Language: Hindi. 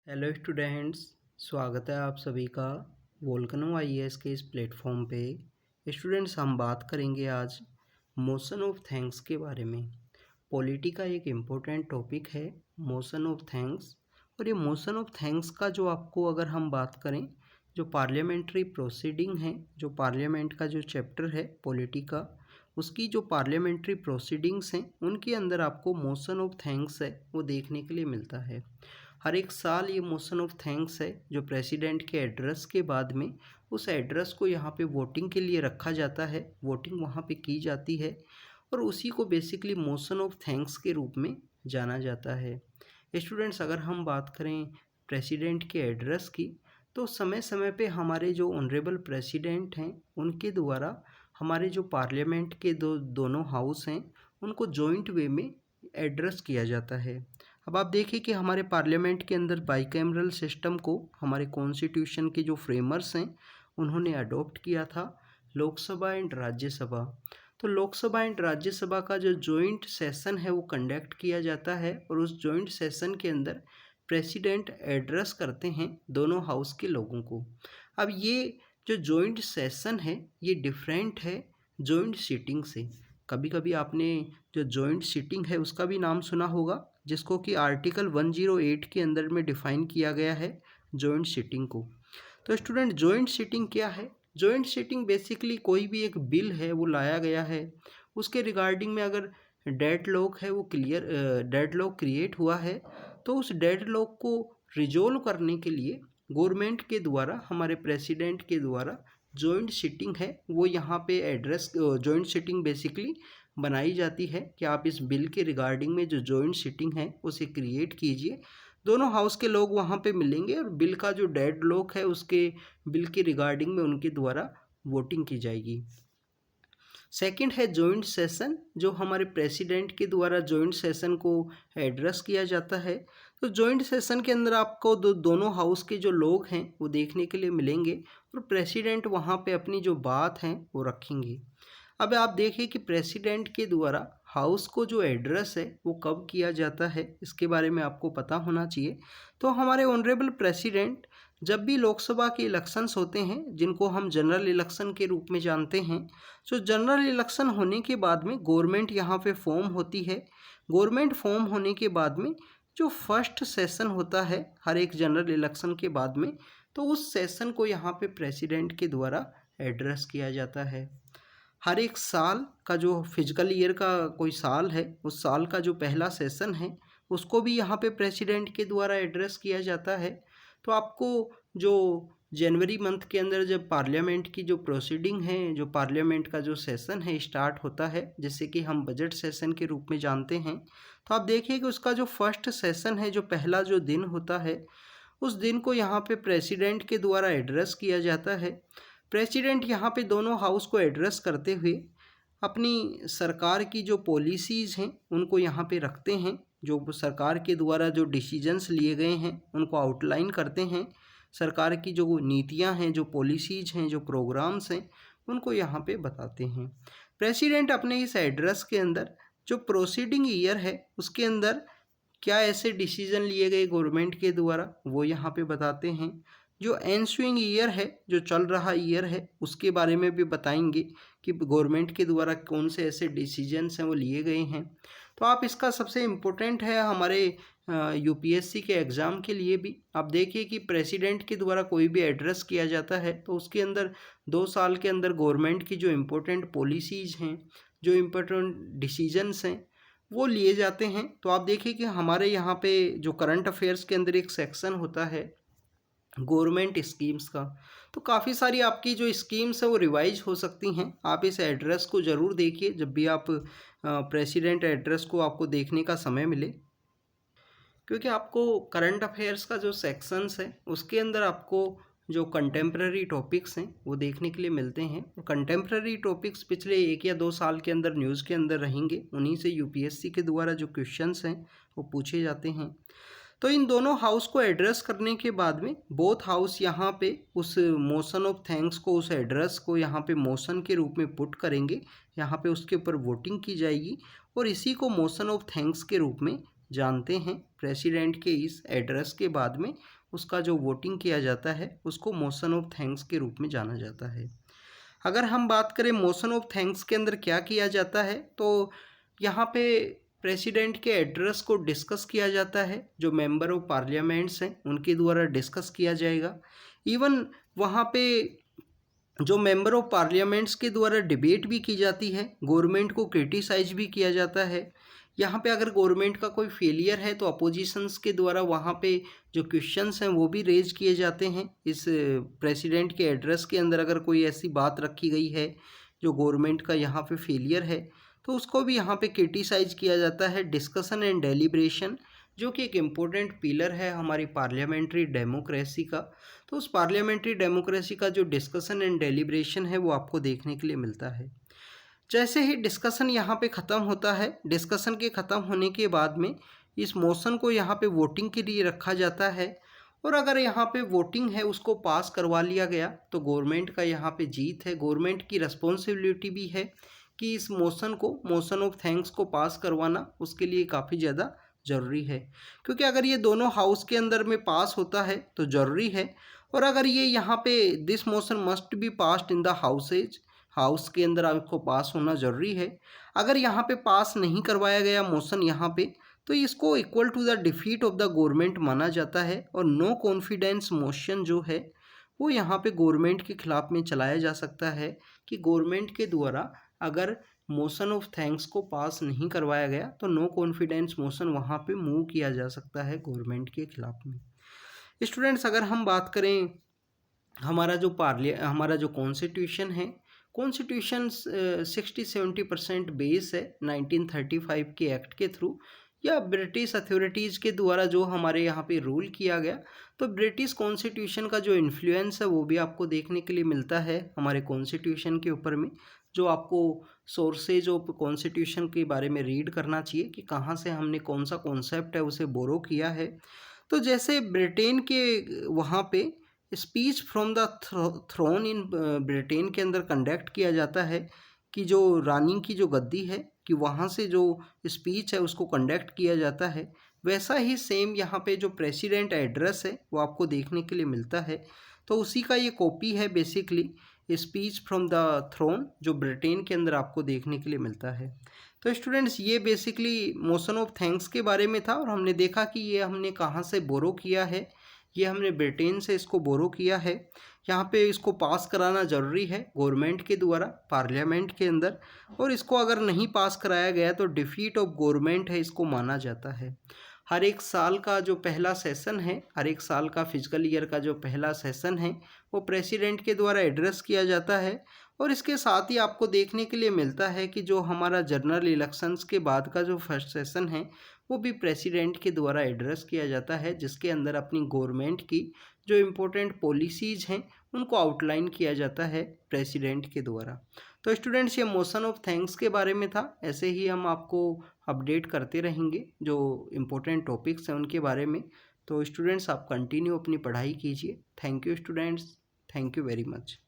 हेलो स्टूडेंट्स, स्वागत है आप सभी का वोल्केनो आईएएस के इस प्लेटफॉर्म पे। स्टूडेंट्स, हम बात करेंगे आज मोशन ऑफ थिंग्स के बारे में। पॉलिटी का एक इम्पोर्टेंट टॉपिक है मोशन ऑफ थिंग्स। और ये मोशन ऑफ थिंग्स का जो आपको अगर हम बात करें, जो पार्लियामेंट्री प्रोसीडिंग है, जो पार्लियामेंट का जो चैप्टर है पॉलिटी का, उसकी जो पार्लियामेंट्री प्रोसीडिंग्स हैं उनके अंदर आपको मोशन ऑफ थिंग्स है वो देखने के लिए मिलता है। हर एक साल ये मोशन ऑफ थैंक्स है जो प्रेसिडेंट के एड्रेस के बाद में उस एड्रेस को यहाँ पे वोटिंग के लिए रखा जाता है, वोटिंग वहाँ पे की जाती है और उसी को बेसिकली मोशन ऑफ थैंक्स के रूप में जाना जाता है। स्टूडेंट्स, अगर हम बात करें प्रेसिडेंट के एड्रेस की, तो समय समय पे हमारे जो ऑनरेबल प्रेसिडेंट हैं उनके द्वारा हमारे जो पार्लियामेंट के दोनों हाउस हैं उनको जॉइंट वे में एड्रेस किया जाता है। अब आप देखिए कि हमारे पार्लियामेंट के अंदर बाइकैमरल सिस्टम को हमारे कॉन्स्टिट्यूशन के जो फ्रेमर्स हैं उन्होंने अडॉप्ट किया था, लोकसभा एंड राज्यसभा। तो लोकसभा एंड राज्यसभा का जो जॉइंट सेशन है वो कंडक्ट किया जाता है और उस जॉइंट सेशन के अंदर प्रेसिडेंट एड्रेस करते हैं दोनों हाउस के लोगों को। अब ये जो जॉइंट सेशन है ये डिफरेंट है जॉइंट सीटिंग से। कभी कभी आपने जो जॉइंट सीटिंग है उसका भी नाम सुना होगा, जिसको कि आर्टिकल 108 के अंदर में डिफाइन किया गया है जॉइंट सीटिंग को। तो स्टूडेंट, जॉइंट सीटिंग क्या है? जॉइंट सीटिंग बेसिकली कोई भी एक बिल है वो लाया गया है, उसके रिगार्डिंग में अगर डेडलॉक है वो डेडलॉक क्रिएट हुआ है, तो उस डेडलॉक को रिजोल्व करने के लिए गवर्नमेंट के द्वारा, हमारे प्रेसिडेंट के द्वारा जॉइंट सीटिंग है वो यहाँ पे एड्रेस, जॉइंट सीटिंग बेसिकली बनाई जाती है कि आप इस बिल के रिगार्डिंग में जो जॉइंट सीटिंग है उसे क्रिएट कीजिए। दोनों हाउस के लोग वहाँ पे मिलेंगे और बिल का जो डेडलॉक है उसके बिल के रिगार्डिंग में उनके द्वारा वोटिंग की जाएगी। सेकंड है जॉइंट सेशन, जो हमारे प्रेसिडेंट के द्वारा जॉइंट सेशन को एड्रेस किया जाता है। तो जॉइंट सेशन के अंदर आपको दोनों हाउस के जो लोग हैं वो देखने के लिए मिलेंगे और प्रेसिडेंट वहाँ पे अपनी जो बात है वो रखेंगे। अब आप देखिए कि प्रेसिडेंट के द्वारा हाउस को जो एड्रेस है वो कब किया जाता है, इसके बारे में आपको पता होना चाहिए। तो हमारे ऑनरेबल प्रेसिडेंट जब भी लोकसभा के इलेक्शंस होते हैं, जिनको हम जनरल इलेक्शन के रूप में जानते हैं, तो जनरल इलेक्शन होने के बाद में गवर्नमेंट यहाँ पे फॉर्म होती है। गवर्नमेंट फॉर्म होने के बाद में जो फर्स्ट सेशन होता है हर एक जनरल इलेक्शन के बाद में, तो उस सेशन को यहाँ पे प्रेसिडेंट के द्वारा एड्रेस किया जाता है। हर एक साल का जो फिजिकल ईयर का कोई साल है, उस साल का जो पहला सेशन है उसको भी यहाँ पे प्रेसिडेंट के द्वारा एड्रेस किया जाता है। तो आपको जो जनवरी मंथ के अंदर जब पार्लियामेंट की जो प्रोसीडिंग है, जो पार्लियामेंट का जो सेशन है स्टार्ट होता है, जिससे कि हम बजट सेशन के रूप में जानते हैं, तो आप देखिए कि उसका जो फर्स्ट सेशन है, जो पहला जो दिन होता है, उस दिन को यहाँ पे प्रेसिडेंट के द्वारा एड्रेस किया जाता है। प्रेसिडेंट यहाँ पे दोनों हाउस को एड्रेस करते हुए अपनी सरकार की जो पॉलिसीज़ हैं उनको यहाँ पे रखते हैं, जो सरकार के द्वारा जो डिसीजंस लिए गए हैं उनको आउटलाइन करते हैं। सरकार की जो नीतियाँ हैं, जो पॉलिसीज़ हैं, जो प्रोग्राम्स हैं, उनको यहाँ पे बताते हैं। प्रेसिडेंट अपने इस एड्रेस के अंदर जो प्रोसीडिंग ईयर है उसके अंदर क्या ऐसे डिसीजन लिए गए गवर्नमेंट के द्वारा वो यहाँ पे बताते हैं। जो एनस्विंग ईयर है, जो चल रहा ईयर है, उसके बारे में भी बताएंगे कि गवर्नमेंट के द्वारा कौन से ऐसे डिसीजंस हैं वो लिए गए हैं। तो आप इसका सबसे इम्पोर्टेंट है हमारे यूपीएससी के एग्ज़ाम के लिए भी। आप देखिए कि प्रेसिडेंट के द्वारा कोई भी एड्रेस किया जाता है तो उसके अंदर 2 साल के अंदर गवर्नमेंट की जो इम्पोर्टेंट पॉलिसीज़ हैं, जो इम्पोर्टेंट डिसीजंस हैं, वो लिए जाते हैं। तो आप देखिए कि हमारे यहाँ पे जो करंट अफेयर्स के अंदर एक सेक्शन होता है गवर्नमेंट स्कीम्स का, तो काफ़ी सारी आपकी जो स्कीम्स है वो रिवाइज हो सकती हैं। आप इस एड्रेस को ज़रूर देखिए जब भी आप प्रेसिडेंट एड्रेस को आपको देखने का समय मिले, क्योंकि आपको करंट अफेयर्स का जो सेक्शंस है उसके अंदर आपको जो कंटेम्प्रेरी टॉपिक्स हैं वो देखने के लिए मिलते हैं। कंटेम्प्रेरी टॉपिक्स पिछले 1 या 2 साल के अंदर न्यूज़ के अंदर रहेंगे, उन्हीं से यूपीएससी के द्वारा जो क्वेश्चंस हैं वो पूछे जाते हैं। तो इन दोनों हाउस को एड्रेस करने के बाद में बोथ हाउस यहाँ पे उस मोशन ऑफ थैंक्स को, उस एड्रेस को यहाँ पे मोशन के रूप में पुट करेंगे, यहाँ पे उसके ऊपर वोटिंग की जाएगी और इसी को मोशन ऑफ थैंक्स के रूप में जानते हैं प्रेसिडेंट के इस एड्रेस के बाद में उसका जो वोटिंग किया जाता है उसको मोशन ऑफ थैंक्स के रूप में जाना जाता है। अगर हम बात करें मोशन ऑफ थैंक्स के अंदर क्या किया जाता है, तो यहाँ पे प्रेसिडेंट के एड्रेस को डिस्कस किया जाता है, जो मेंबर ऑफ पार्लियामेंट्स हैं उनके द्वारा डिस्कस किया जाएगा। इवन वहाँ पे जो मेंबर ऑफ पार्लियामेंट्स के द्वारा डिबेट भी की जाती है, गवर्नमेंट को क्रिटिसाइज भी किया जाता है। यहाँ पे अगर गवर्नमेंट का कोई फेलियर है तो अपोजिशंस के द्वारा वहाँ पे जो क्वेश्चंस हैं वो भी रेज किए जाते हैं। इस प्रेसिडेंट के एड्रेस के अंदर अगर कोई ऐसी बात रखी गई है जो गवर्नमेंट का यहाँ पे फेलियर है तो उसको भी यहाँ पे क्रिटिसाइज किया जाता है। डिस्कशन एंड डेलिब्रेशन, जो कि एक इम्पोर्टेंट पिलर है हमारी पार्लियामेंट्री डेमोक्रेसी का, तो उस पार्लियामेंट्री डेमोक्रेसी का जो डिस्कशन एंड डेलिब्रेशन है वो आपको देखने के लिए मिलता है। जैसे ही डिस्कशन यहाँ पे ख़त्म होता है, डिस्कशन के ख़त्म होने के बाद में इस मोशन को यहाँ पे वोटिंग के लिए रखा जाता है, और अगर यहाँ पे वोटिंग है उसको पास करवा लिया गया तो गवर्नमेंट का यहाँ पे जीत है। गवर्नमेंट की रिस्पॉन्सिबिलिटी भी है कि इस मोशन को, मोशन ऑफ थैंक्स को पास करवाना उसके लिए काफ़ी ज़्यादा ज़रूरी है, क्योंकि अगर ये दोनों हाउस के अंदर में पास होता है तो ज़रूरी है, और अगर ये यहाँ पे this motion must be passed in the houses, house के अंदर आपको पास होना ज़रूरी है। अगर यहाँ पे पास नहीं करवाया गया मोशन यहाँ पे, तो इसको equal to the defeat of the government माना जाता है, और नो कॉन्फिडेंस मोशन जो है वो यहाँ पे गवर्नमेंट के खिलाफ में चलाया जा सकता है कि गवर्नमेंट के द्वारा अगर मोशन ऑफ थैंक्स को पास नहीं करवाया गया तो नो कॉन्फिडेंस मोशन वहाँ पे मूव किया जा सकता है गवर्नमेंट के खिलाफ में। स्टूडेंट्स, अगर हम बात करें हमारा जो कॉन्स्टिट्यूशन है, कॉन्स्टिट्यूशन 60-70% बेस है 1935 के एक्ट के थ्रू या ब्रिटिश अथॉरिटीज़ के द्वारा जो हमारे यहाँ पे रूल किया गया। तो ब्रिटिश कॉन्स्टिट्यूशन का जो इन्फ्लुएंस है वो भी आपको देखने के लिए मिलता है हमारे कॉन्स्टिट्यूशन के ऊपर में, जो आपको सोर्सेज ऑफ कॉन्स्टिट्यूशन के बारे में रीड करना चाहिए कि कहाँ से हमने कौन सा कॉन्सेप्ट है उसे बोरो किया है। तो जैसे ब्रिटेन के वहाँ पे speech from the throne in Britain के अंदर कंडक्ट किया जाता है कि जो रानी की जो गद्दी है कि वहाँ से जो स्पीच है उसको कंडक्ट किया जाता है, वैसा ही सेम यहाँ पे जो प्रेसिडेंट एड्रेस है वो आपको देखने के लिए मिलता है। तो उसी का ये कॉपी है basically speech from the throne, जो ब्रिटेन के अंदर आपको देखने के लिए मिलता है। तो स्टूडेंट्स, ये बेसिकली मोशन ऑफ थैंक्स के बारे में था, और हमने देखा कि ये हमने कहाँ से बोरो किया है। ये हमने ब्रिटेन से इसको बोरो किया है। यहाँ पे इसको पास कराना ज़रूरी है गवर्नमेंट के द्वारा पार्लियामेंट के अंदर, और इसको अगर नहीं पास कराया गया तो डिफीट ऑफ गवर्नमेंट है इसको माना जाता है। हर एक साल का जो पहला सेशन है, हर एक साल का फिजिकल ईयर का जो पहला सेशन है वो प्रेसिडेंट के द्वारा एड्रेस किया जाता है, और इसके साथ ही आपको देखने के लिए मिलता है कि जो हमारा जनरल इलेक्शंस के बाद का जो फर्स्ट सेशन है वो भी प्रेसिडेंट के द्वारा एड्रेस किया जाता है, जिसके अंदर अपनी गवर्नमेंट की जो इम्पोर्टेंट पॉलिसीज़ हैं उनको आउटलाइन किया जाता है प्रेसिडेंट के द्वारा। तो स्टूडेंट्स, ये मोशन ऑफ थैंक्स के बारे में था। ऐसे ही हम आपको अपडेट करते रहेंगे जो इम्पोर्टेंट टॉपिक्स हैं उनके बारे में। तो स्टूडेंट्स, आप कंटिन्यू अपनी पढ़ाई कीजिए। Thank you students, thank you very much.